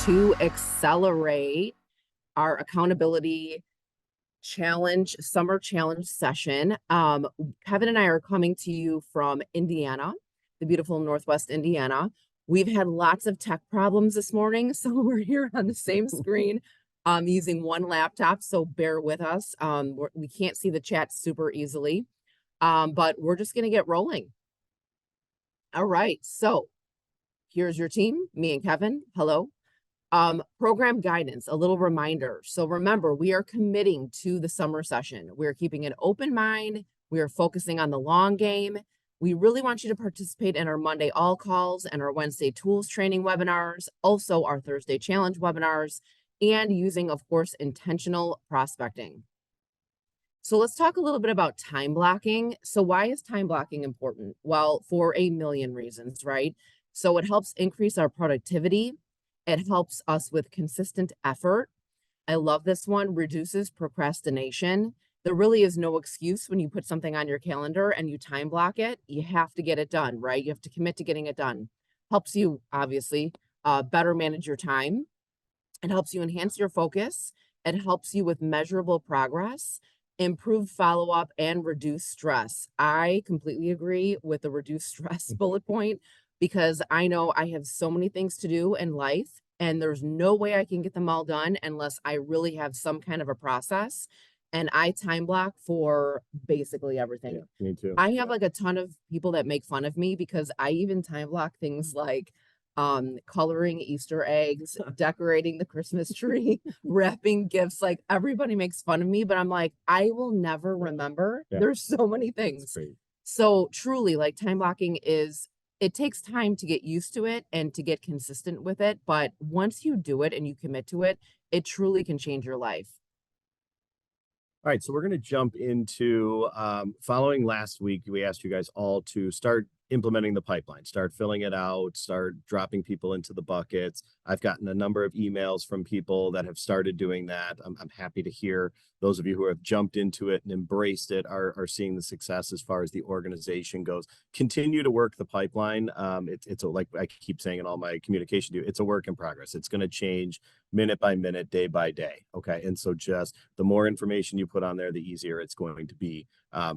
to accelerate our accountability challenge, summer challenge session. Kevin and I are coming to you from Indiana, the beautiful Northwest Indiana. We've had lots of tech problems this morning, so we're here on the same screen using one laptop, so bear with us. We can't see the chat super easily, but we're just going to get rolling. All right, so here's your team, me and Kevin. Hello. Program guidance, a little reminder. So remember, we are committing to the summer session. We're keeping an open mind. We are focusing on the long game. We really want you to participate in our Monday all calls and our Wednesday tools training webinars, also our Thursday challenge webinars, and using, of course, intentional prospecting. So let's talk a little bit about time blocking. So why is time blocking important? Well, for a million reasons, right? So it helps increase our productivity. It helps us with consistent effort. I love this one, reduces procrastination. There really is no excuse when you put something on your calendar and you time block it. You have to get it done, right? You have to commit to getting it done. Helps you, obviously, better manage your time. It helps you enhance your focus. It helps you with measurable progress, improve follow-up, and reduce stress. I completely agree with the reduce stress bullet point, because I know I have so many things to do in life and there's no way I can get them all done unless I really have some kind of a process. And I time block for basically everything. Yeah, me too. I have like a ton of people that make fun of me because I even time block things like coloring Easter eggs, decorating the Christmas tree, wrapping gifts. Like everybody makes fun of me, but I'm like, I will never remember. Yeah. There's so many things. So truly, like, time blocking it takes time to get used to it and to get consistent with it. But once you do it and you commit to it, it truly can change your life. All right, so we're going to jump into following last week. We asked you guys all to start implementing the pipeline, start filling it out, start dropping people into the buckets. I've gotten a number of emails from people that have started doing that. I'm happy to hear those of you who have jumped into it and embraced it are seeing the success as far as the organization goes. Continue to work the pipeline. It's like I keep saying in all my communication to you, it's a work in progress. It's going to change minute by minute, day by day. Okay. And so just the more information you put on there, the easier it's going to be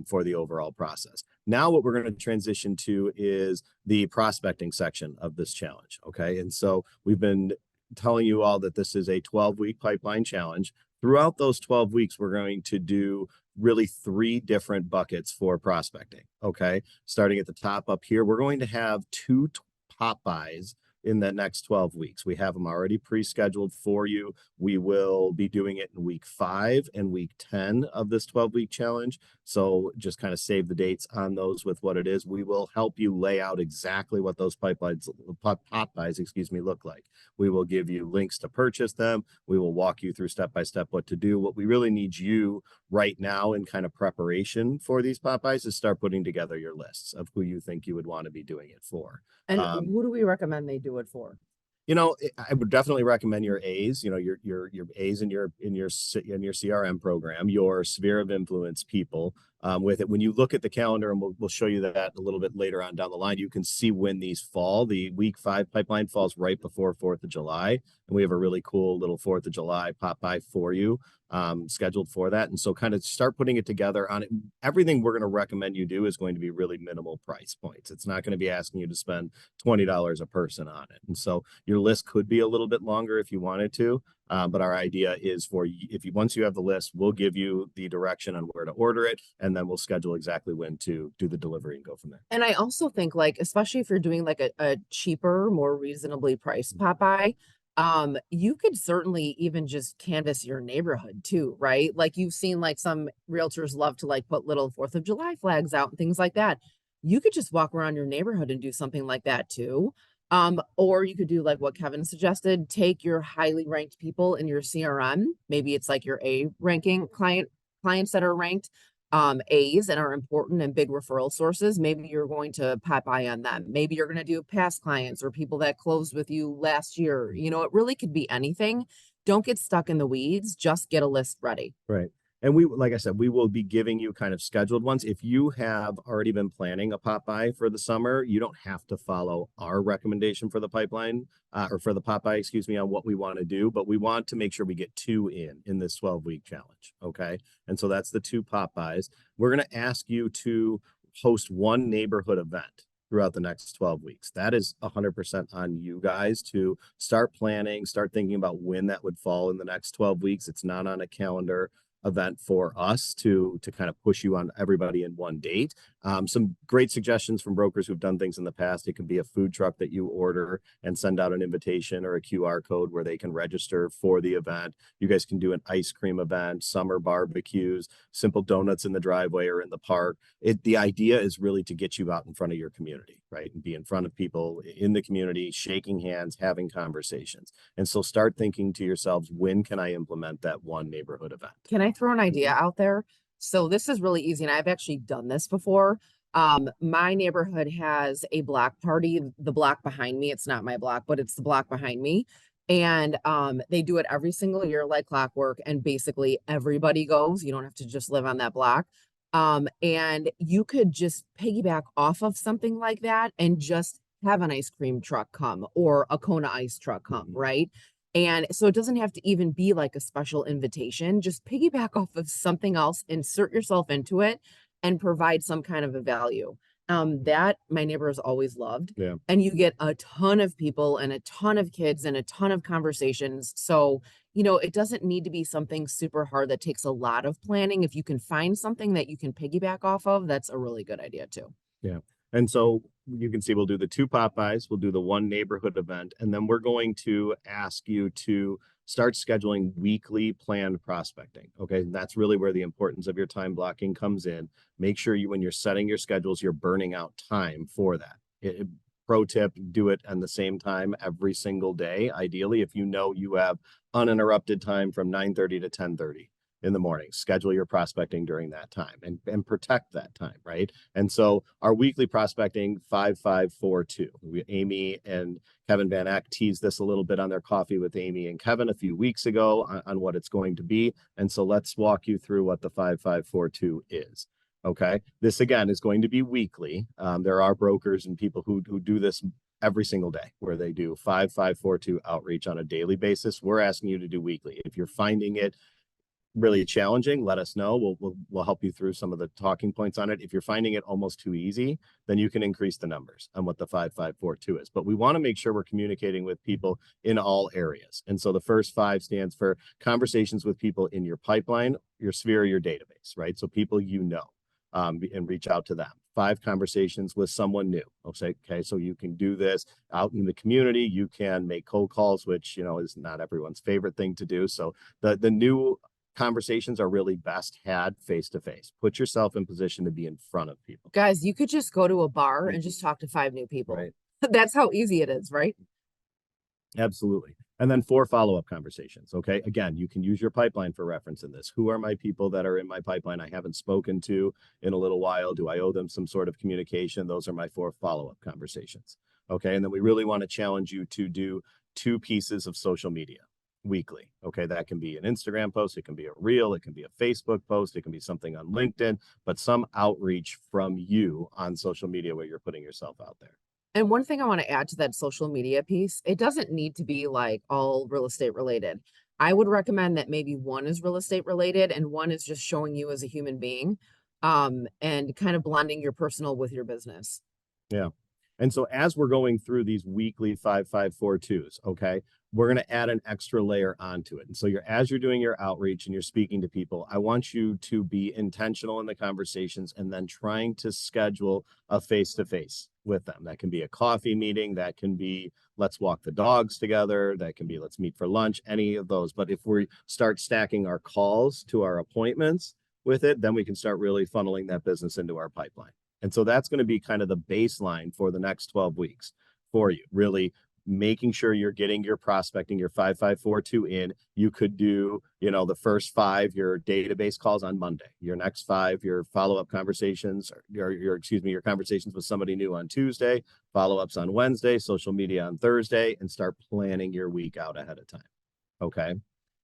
for the overall process. Now what we're going to transition to is the prospecting section of this challenge. Okay. And so we've been telling you all that this is a 12-week pipeline challenge. Throughout those 12 weeks, we're going to do really 3 different buckets for prospecting. Okay. Starting at the top up here, we're going to have 2 pop buys in the next 12 weeks. We have them already pre-scheduled for you. We will be doing it in week 5 and week 10 of this 12-week challenge. So just kind of save the dates on those with what it is. We will help you lay out exactly what those pop buys, look like. We will give you links to purchase them. We will walk you through step by step what to do. What we really need you right now in kind of preparation for these pop buys is start putting together your lists of who you think you would want to be doing it for. And who do we recommend they do it for? You know, I would definitely recommend your A's, you know, your A's in your CRM program, your sphere of influence people with it. When you look at the calendar, and we'll show you that a little bit later on down the line, you can see when these fall. The week 5 pipeline falls right before 4th of July. And we have a really cool little 4th of July pop by for you scheduled for that. And so kind of start putting it together on it. Everything we're going to recommend you do is going to be really minimal price points. It's not going to be asking you to spend $20 a person on it. And so your list could be a little bit longer if you wanted to. But our idea is once you have the list, we'll give you the direction on where to order it, and then we'll schedule exactly when to do the delivery and go from there. And I also think, like, especially if you're doing like a cheaper, more reasonably priced pop-by, you could certainly even just canvas your neighborhood too, right? Like, you've seen like some realtors love to like put little 4th of July flags out and things like that. You could just walk around your neighborhood and do something like that too. Or you could do like what Kevin suggested, take your highly ranked people in your CRM. Maybe it's like your A ranking clients that are ranked A's and are important and big referral sources. Maybe you're going to pop by on them. Maybe you're going to do past clients or people that closed with you last year. You know, it really could be anything. Don't get stuck in the weeds. Just get a list ready. Right. And we, like I said, we will be giving you kind of scheduled ones. If you have already been planning a pop by for the summer, you don't have to follow our recommendation for the pipeline or for the pop by, excuse me, on what we want to do. But we want to make sure we get two in this 12-week challenge. Okay. And so that's the two pop bys. We're going to ask you to host one neighborhood event throughout the next 12 weeks. That is 100% on you guys to start planning, start thinking about when that would fall in the next 12 weeks. It's not on a calendar event for us to kind of push you on everybody in one date. Some great suggestions from brokers who've done things in the past. It can be a food truck that you order and send out an invitation or a QR code where they can register for the event. You guys can do an ice cream event, summer barbecues, simple donuts in the driveway or in the park. The idea is really to get you out in front of your community, right? And be in front of people in the community, shaking hands, having conversations. And so start thinking to yourselves, when can I implement that one neighborhood event? Can I throw an idea out there? So this is really easy, and I've actually done this before. My neighborhood has a block party, the block behind me. It's not my block, but it's the block behind me. And they do it every single year like clockwork, and basically everybody goes. You don't have to just live on that block. And you could just piggyback off of something like that and just have an ice cream truck come or a Kona ice truck come, right? And so it doesn't have to even be like a special invitation. Just piggyback off of something else, insert yourself into it, and provide some kind of a value. That my neighbors always loved. Yeah. And you get a ton of people and a ton of kids and a ton of conversations. So, it doesn't need to be something super hard that takes a lot of planning. If you can find something that you can piggyback off of, that's a really good idea too. Yeah. And so you can see we'll do the two Popeyes, we'll do the one neighborhood event, and then we're going to ask you to start scheduling weekly planned prospecting. Okay. And that's really where the importance of your time blocking comes in. Make sure you, when you're setting your schedules, you're burning out time for that. Pro tip, do it on the same time every single day. Ideally, if you know you have uninterrupted time from 9:30 to 10:30 in the morning, schedule your prospecting during that time and protect that time, right? And so our weekly prospecting 5542. Amy and Kevin Van Eck teased this a little bit on their Coffee with Amy and Kevin a few weeks ago on what it's going to be. And so let's walk you through what the 5542 is. Okay. This again is going to be weekly. There are brokers and people who do this every single day where they do 5542 outreach on a daily basis. We're asking you to do weekly. If you're finding it really challenging, let us know. We'll help you through some of the talking points on it. If you're finding it almost too easy, then you can increase the numbers on what the 5542 is. But we want to make sure we're communicating with people in all areas. And so the first 5 stands for conversations with people in your pipeline, your sphere, your database, right? So people and reach out to them. 5 conversations with someone new. Okay, so you can do this out in the community. You can make cold calls, which is not everyone's favorite thing to do. So the new conversations are really best had face to face. Put yourself in position to be in front of people. Guys, you could just go to a bar and just talk to 5 new people. Right. That's how easy it is, right? Absolutely. And then 4 follow-up conversations. Okay. Again, you can use your pipeline for reference in this. Who are my people that are in my pipeline I haven't spoken to in a little while? Do I owe them some sort of communication? Those are my 4 follow-up conversations. Okay. And then we really want to challenge you to do 2 pieces of social media weekly. Okay. That can be an Instagram post. It can be a reel. It can be a Facebook post. It can be something on LinkedIn, but some outreach from you on social media where you're putting yourself out there. And one thing I want to add to that social media piece, it doesn't need to be like all real estate related. I would recommend that maybe one is real estate related and one is just showing you as a human being, and kind of blending your personal with your business. Yeah. And so as we're going through these weekly 5542s, okay, we're going to add an extra layer onto it. And so as you're doing your outreach and you're speaking to people, I want you to be intentional in the conversations and then trying to schedule a face-to-face with them. That can be a coffee meeting. That can be, let's walk the dogs together. That can be, let's meet for lunch, any of those. But if we start stacking our calls to our appointments with it, then we can start really funneling that business into our pipeline. And so that's going to be kind of the baseline for the next 12 weeks for you, really making sure you're getting your prospecting, your 5542 in. You could do, the first 5, your database calls on Monday, your next 5, your follow-up conversations, your conversations with somebody new on Tuesday, follow-ups on Wednesday, social media on Thursday, and start planning your week out ahead of time. Okay.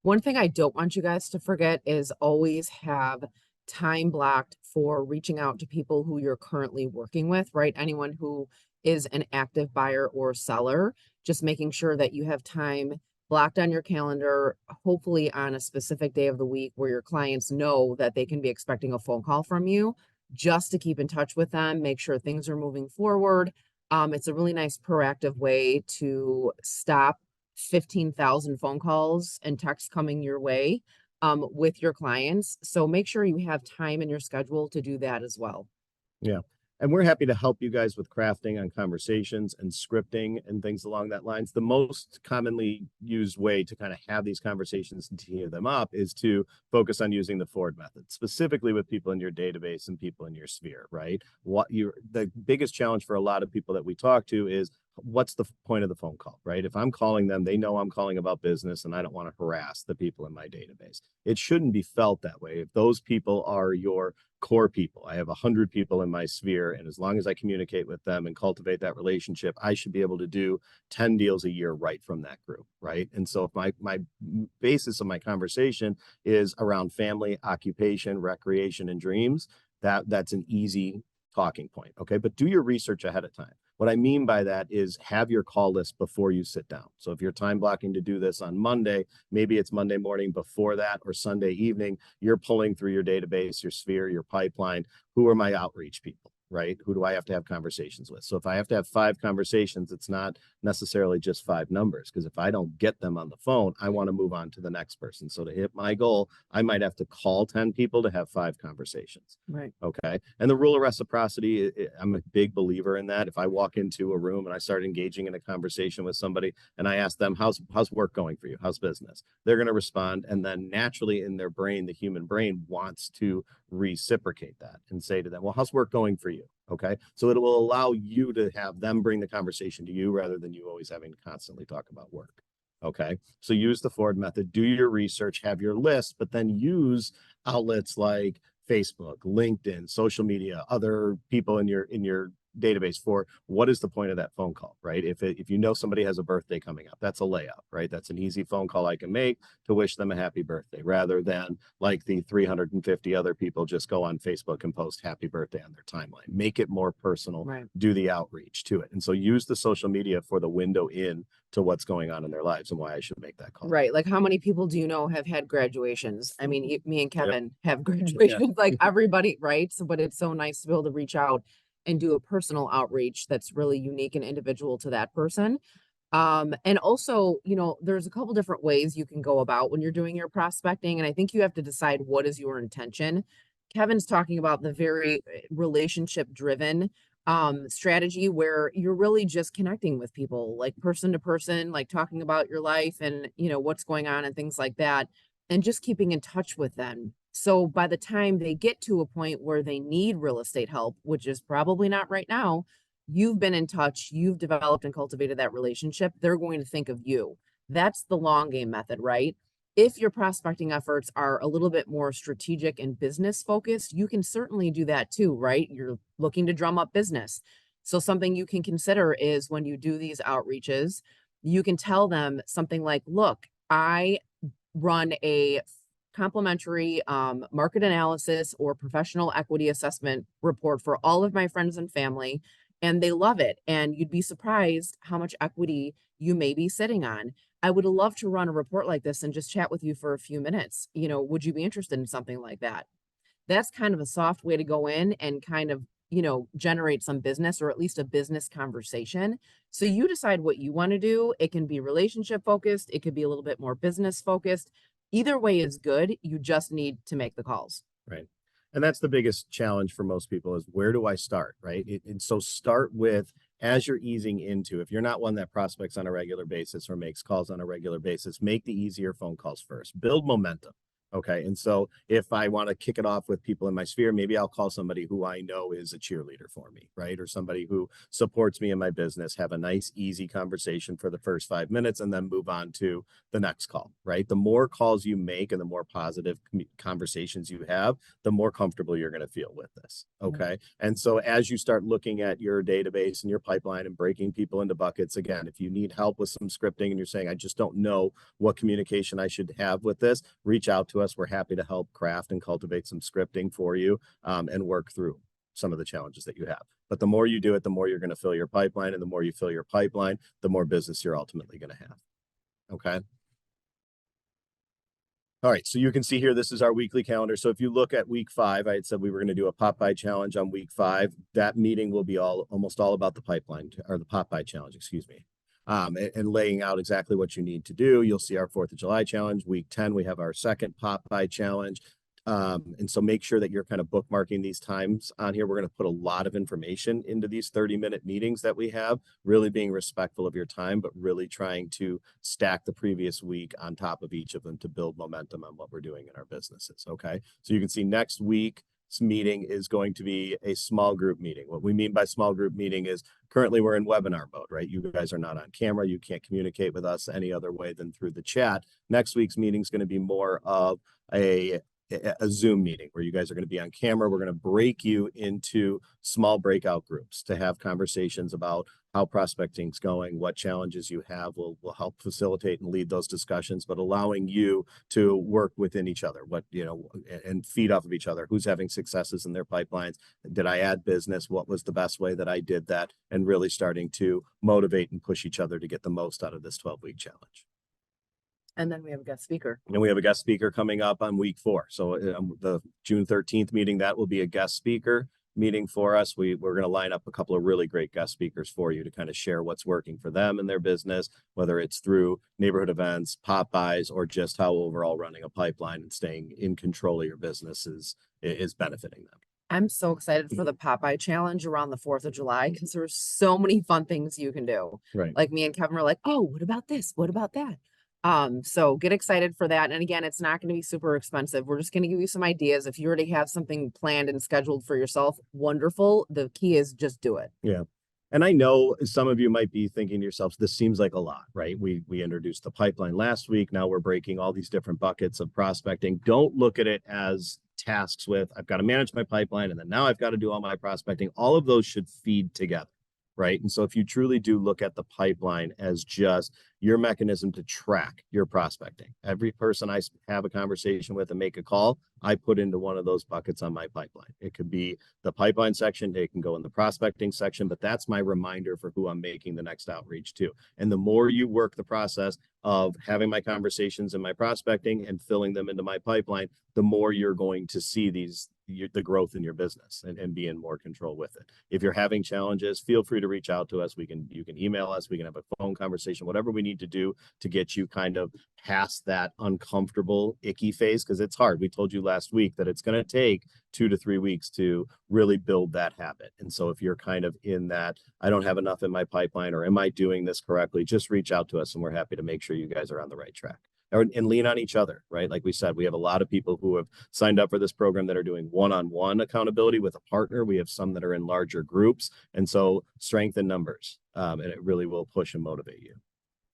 One thing I don't want you guys to forget is always have time blocked for reaching out to people who you're currently working with, right? Anyone who is an active buyer or seller, just making sure that you have time blocked on your calendar, hopefully on a specific day of the week where your clients know that they can be expecting a phone call from you, just to keep in touch with them, make sure things are moving forward. It's a really nice proactive way to stop 15,000 phone calls and texts coming your way with your clients. So make sure you have time in your schedule to do that as well. Yeah. And we're happy to help you guys with crafting on conversations and scripting and things along that lines. The most commonly used way to kind of have these conversations and tee them up is to focus on using the Ford method, specifically with people in your database and people in your sphere, right? The biggest challenge for a lot of people that we talk to is what's the point of the phone call, right? If I'm calling them, they know I'm calling about business and I don't want to harass the people in my database. It shouldn't be felt that way. If those people are your core people. I have 100 people in my sphere, and as long as I communicate with them and cultivate that relationship, I should be able to do 10 deals a year right from that group, right? And so if my basis of my conversation is around family, occupation, recreation, and dreams, that's an easy talking point, okay? But do your research ahead of time. What I mean by that is have your call list before you sit down. So if you're time blocking to do this on Monday, maybe it's Monday morning before that or Sunday evening, you're pulling through your database, your sphere, your pipeline. Who are my outreach people, right? Who do I have to have conversations with? So if I have to have 5 conversations, it's not necessarily just 5 numbers, because if I don't get them on the phone, I want to move on to the next person. So to hit my goal, I might have to call 10 people to have 5 conversations. Right. Okay. And the rule of reciprocity, I'm a big believer in that. If I walk into a room and I start engaging in a conversation with somebody and I ask them, how's work going for you? How's business? They're going to respond. And then naturally in their brain, the human brain wants to reciprocate that and say to them, well, how's work going for you? Okay. So it will allow you to have them bring the conversation to you rather than you always having to constantly talk about work. Okay. So use the Ford method, do your research, have your list, but then use outlets like Facebook, LinkedIn, social media, other people in your database for what is the point of that phone call, right? If you know somebody has a birthday coming up, that's a layup, right? That's an easy phone call I can make to wish them a happy birthday, rather than like the 350 other people just go on Facebook and post happy birthday on their timeline. Make it more personal, Right. do the outreach to it. And so use the social media for the window in to what's going on in their lives and why I should make that call. Right. Like how many people do you know have had graduations? I mean, me and Yep. Kevin have Yeah. graduations, like everybody, right? So, but it's so nice to be able to reach out and do a personal outreach that's really unique and individual to that person. And also, there's a couple different ways you can go about when you're doing your prospecting. And I think you have to decide what is your intention. Kevin's talking about the very relationship driven strategy where you're really just connecting with people like person to person, like talking about your life and what's going on and things like that, and just keeping in touch with them. So by the time they get to a point where they need real estate help, which is probably not right now, you've been in touch, you've developed and cultivated that relationship, they're going to think of you. That's the long game method, right? If your prospecting efforts are a little bit more strategic and business focused, you can certainly do that too, right? You're looking to drum up business. So something you can consider is when you do these outreaches, you can tell them something like, look, I run a complimentary market analysis or professional equity assessment report for all of my friends and family, and they love it. And you'd be surprised how much equity you may be sitting on. I would love to run a report like this and just chat with you for a few minutes. Would you be interested in something like that? That's kind of a soft way to go in and kind of, generate some business or at least a business conversation. So you decide what you want to do. It can be relationship focused, it could be a little bit more business focused. Either way is good. You just need to make the calls. Right. And that's the biggest challenge for most people is where do I start, right? And so start with, as you're easing into, if you're not one that prospects on a regular basis or makes calls on a regular basis, make the easier phone calls first. Build momentum. Okay. And so if I want to kick it off with people in my sphere, maybe I'll call somebody who I know is a cheerleader for me, right? Or somebody who supports me in my business, have a nice, easy conversation for the first 5 minutes and then move on to the next call, right? The more calls you make and the more positive conversations you have, the more comfortable you're going to feel with this. Okay. And so as you start looking at your database and your pipeline and breaking people into buckets, again, if you need help with some scripting and you're saying, I just don't know what communication I should have with this, reach out to us. We're happy to help craft and cultivate some scripting for you and work through some of the challenges that you have. But the more you do it, the more you're going to fill your pipeline. And the more you fill your pipeline, the more business you're ultimately going to have. Okay. All right, so you can see here, this is our weekly calendar. So if you look at week 5, I had said we were going to do a Popeye challenge on week 5. That meeting will be almost all about the pipeline, or the Popeye challenge, excuse me. And laying out exactly what you need to do. You'll see our 4th of July challenge. Week 10, we have our second Popeye challenge. And so make sure that you're kind of bookmarking these times on here. We're going to put a lot of information into these 30-minute meetings that we have, really being respectful of your time, but really trying to stack the previous week on top of each of them to build momentum on what we're doing in our businesses. Okay. So you can see next week's meeting is going to be a small group meeting. What we mean by small group meeting is currently we're in webinar mode, right? You guys are not on camera. You can't communicate with us any other way than through the chat. Next week's meeting is going to be more of a Zoom meeting where you guys are going to be on camera. We're going to break you into small breakout groups to have conversations about how prospecting's going, what challenges you have. We'll help facilitate and lead those discussions, but allowing you to work within each other, and feed off of each other. Who's having successes in their pipelines? Did I add business? What was the best way that I did that? And really starting to motivate and push each other to get the most out of this 12-week challenge. And then we have a guest speaker. And we have a guest speaker coming up on week 4. So the June 13th meeting, that will be a guest speaker meeting for us. We're going to line up a couple of really great guest speakers for you to kind of share what's working for them in their business, whether it's through neighborhood events, Popeyes, or just how overall running a pipeline and staying in control of your business is benefiting them. I'm so excited for the Popeye challenge around the 4th of July because there's so many fun things you can do. Right. Like me and Kevin were like, oh, what about this? What about that? So get excited for that. And again, it's not going to be super expensive. We're just going to give you some ideas. If you already have something planned and scheduled for yourself, wonderful. The key is just do it. Yeah. And I know some of you might be thinking to yourselves, this seems like a lot, right? We introduced the pipeline last week. Now we're breaking all these different buckets of prospecting. Don't look at it as tasks with, I've got to manage my pipeline, and then now I've got to do all my prospecting. All of those should feed together, right? And so if you truly do look at the pipeline as just your mechanism to track your prospecting, every person I have a conversation with and make a call, I put into one of those buckets on my pipeline. It could be the pipeline section, it can go in the prospecting section, but that's my reminder for who I'm making the next outreach to. And the more you work the process of having my conversations and my prospecting and filling them into my pipeline, the more you're going to see the growth in your business and be in more control with it. If you're having challenges, feel free to reach out to us. You can email us, we can have a phone conversation, whatever we need to do to get you kind of past that uncomfortable, icky phase, because it's hard. We told you last week that it's going to take 2 to 3 weeks to really build that habit. And so if you're kind of in that, I don't have enough in my pipeline, or am I doing this correctly, just reach out to us and we're happy to make sure you guys are on the right track. And lean on each other, right? Like we said, we have a lot of people who have signed up for this program that are doing one-on-one accountability with a partner. We have some that are in larger groups. And so strength in numbers, and it really will push and motivate you.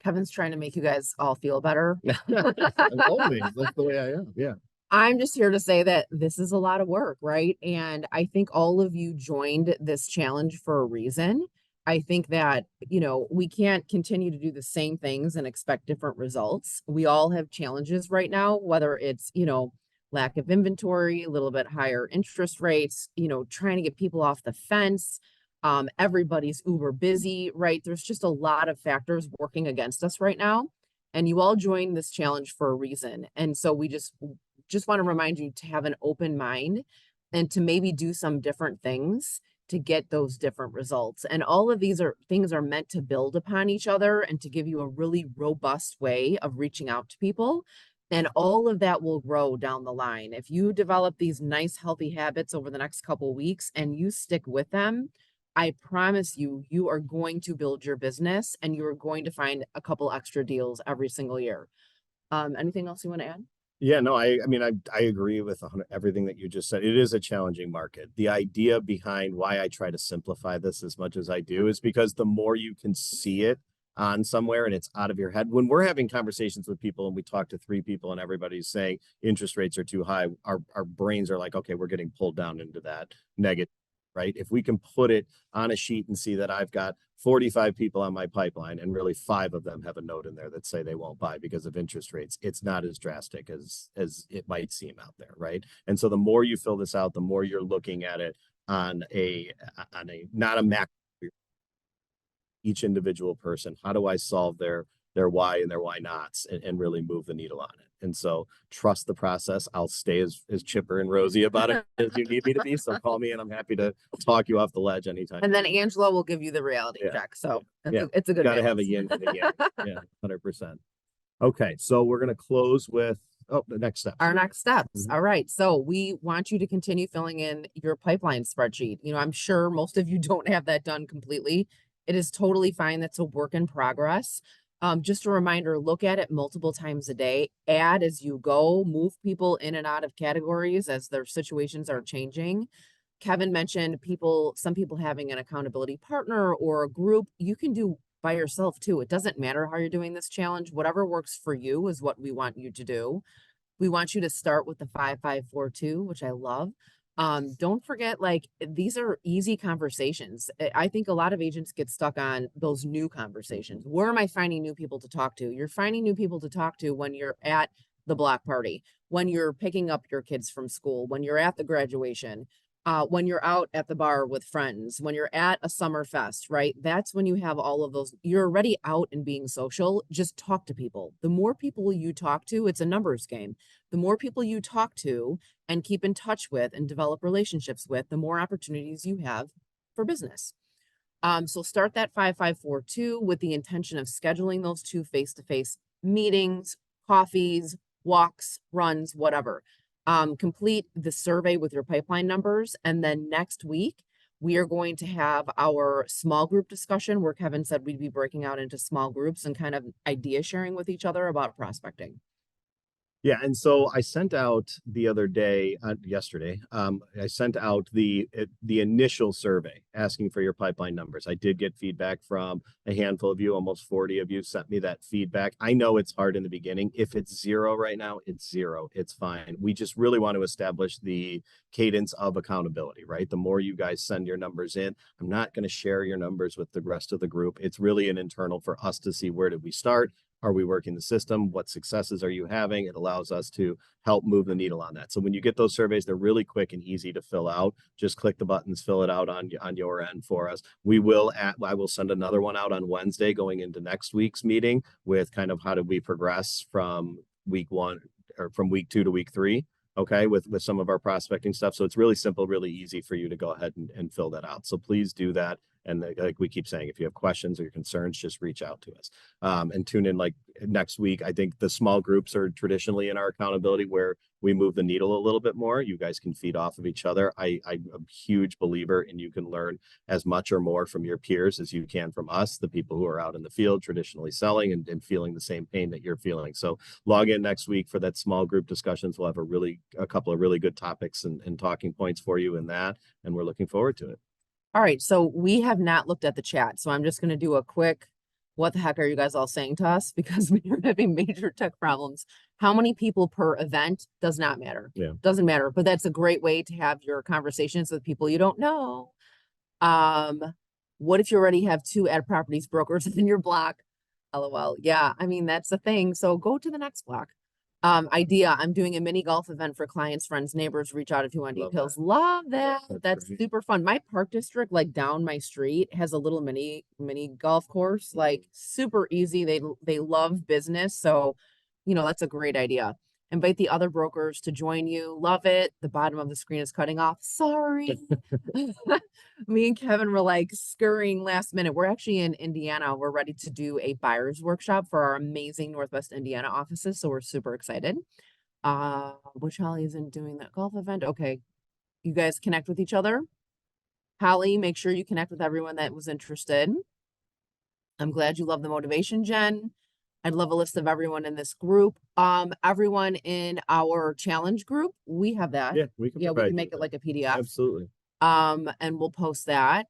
Kevin's trying to make you guys all feel better. Always. That's the way I am. Yeah. I'm just here to say that this is a lot of work, right? And I think all of you joined this challenge for a reason. I think that, we can't continue to do the same things and expect different results. We all have challenges right now, whether it's, lack of inventory, a little bit higher interest rates, trying to get people off the fence. Everybody's uber busy, right? There's just a lot of factors working against us right now. And you all joined this challenge for a reason. And so we just want to remind you to have an open mind and to maybe do some different things to get those different results. And all of these things are meant to build upon each other and to give you a really robust way of reaching out to people. And all of that will grow down the line. If you develop these nice, healthy habits over the next couple of weeks and you stick with them, I promise you, you are going to build your business and you are going to find a couple extra deals every single year. Anything else you want to add? Yeah, no, I mean, I agree with everything that you just said. It is a challenging market. The idea behind why I try to simplify this as much as I do is because the more you can see it on somewhere and it's out of your head. When we're having conversations with people and we talk to three people and everybody's saying interest rates are too high, our brains are like, okay, we're getting pulled down into that negative, right? If we can put it on a sheet and see that I've got 45 people on my pipeline and really five of them have a note in there that say they won't buy because of interest rates, it's not as drastic as it might seem out there, right? And so the more you fill this out, the more you're looking at it on a not a macro, each individual person. How do I solve their why and their why nots and really move the needle on it? And so trust the process. I'll stay as chipper and rosy about it as you need me to be. So call me and I'm happy to talk you off the ledge anytime. And then Angela will give you the reality check. So yeah, it's a good got to have a balance. yin and a yang. Yeah, 100%. Okay, so we're going to close with the next step. Our next steps. All right. So we want you to continue filling in your pipeline spreadsheet. I'm sure most of you don't have that done completely. It is totally fine. That's a work in progress. Just a reminder, look at it multiple times a day, add as you go, move people in and out of categories as their situations are changing. Kevin mentioned some people having an accountability partner or a group. You can do by yourself too. It doesn't matter how you're doing this challenge. Whatever works for you is what we want you to do. We want you to start with the 5-5-4-2, which I love. Don't forget, like, these are easy conversations. I think a lot of agents get stuck on those new conversations. Where am I finding new people to talk to? You're finding new people to talk to when you're at the block party, when you're picking up your kids from school, when you're at the graduation, when you're out at the bar with friends, when you're at a summer fest, right? That's when you have all of those. You're already out and being social. Just talk to people. The more people you talk to, it's a numbers game. The more people you talk to and keep in touch with and develop relationships with, the more opportunities you have for business. So start that 5-5-4-2 with the intention of scheduling those 2 face-to-face meetings, coffees, walks, runs, whatever. Complete the survey with your pipeline numbers. And then next week, we are going to have our small group discussion where Kevin said we'd be breaking out into small groups and kind of idea sharing with each other about prospecting. Yeah, and so I sent out the other day, yesterday, I sent out the initial survey asking for your pipeline numbers. I did get feedback from a handful of you, almost 40 of you sent me that feedback. I know it's hard in the beginning. If it's 0 right now, it's 0. It's fine. We just really want to establish the cadence of accountability, right? The more you guys send your numbers in, I'm not going to share your numbers with the rest of the group. It's really an internal for us to see where did we start. Are we working the system? What successes are you having? It allows us to help move the needle on that. So when you get those surveys, they're really quick and easy to fill out. Just click the buttons, fill it out on your end for us. I will send another one out on Wednesday going into next week's meeting with kind of how do we progress from week 1 or from week 2 to week 3. Okay, with some of our prospecting stuff. So it's really simple, really easy for you to go ahead and fill that out. So please do that. And like we keep saying, if you have questions or concerns, just reach out to us and tune in like next week. I think the small groups are traditionally in our accountability where we move the needle a little bit more. You guys can feed off of each other. I'm a huge believer in you can learn as much or more from your peers as you can from us, the people who are out in the field traditionally selling and feeling the same pain that you're feeling. So log in next week for that small group discussions. We'll have a couple of really good topics and talking points for you in that. And we're looking forward to it. All right, so we have not looked at the chat, so I'm just going to do a quick, what the heck are you guys all saying to us? Because we are having major tech problems. How many people per event does not matter. Yeah. Doesn't matter, but that's a great way to have your conversations with people you don't know. What if you already have 2 ad properties brokers in your block? LOL. Yeah, I mean, that's the thing. So go to the next block. Idea, I'm doing a mini golf event for clients, friends, neighbors. Reach out if you want details. Love that. That's super fun. My park district, like down my street, has a little mini golf course, like super easy. They love business. So, that's a great idea. Invite the other brokers to join you. Love it. The bottom of the screen is cutting off. Sorry. Me and Kevin were like scurrying last minute. We're actually in Indiana. We're ready to do a buyer's workshop for our amazing Northwest Indiana offices. So we're super excited. Which Holly isn't doing that golf event. Okay. You guys connect with each other. Holly, make sure you connect with everyone that was interested. I'm glad you love the motivation, Jen. I'd love a list of everyone in this group. Everyone in our challenge group, we have that. Yeah, we can Yeah, we provide can you make with it like a PDF. Absolutely. And we'll post that.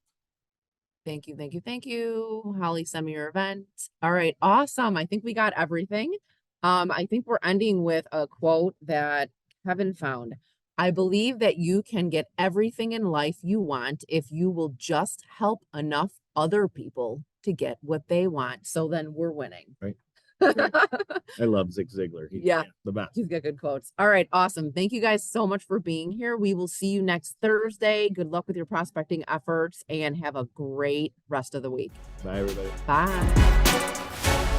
Thank you, thank you, thank you. Holly, send me your event. All right, awesome. I think we got everything. I think we're ending with a quote that Kevin found. I believe that you can get everything in life you want if you will just help enough other people to get what they want. So then we're winning. Right. I love Zig Ziglar. He's Yeah. the best. He's got good quotes. All right, awesome. Thank you guys so much for being here. We will see you next Thursday. Good luck with your prospecting efforts and have a great rest of the week. Bye, everybody. Bye.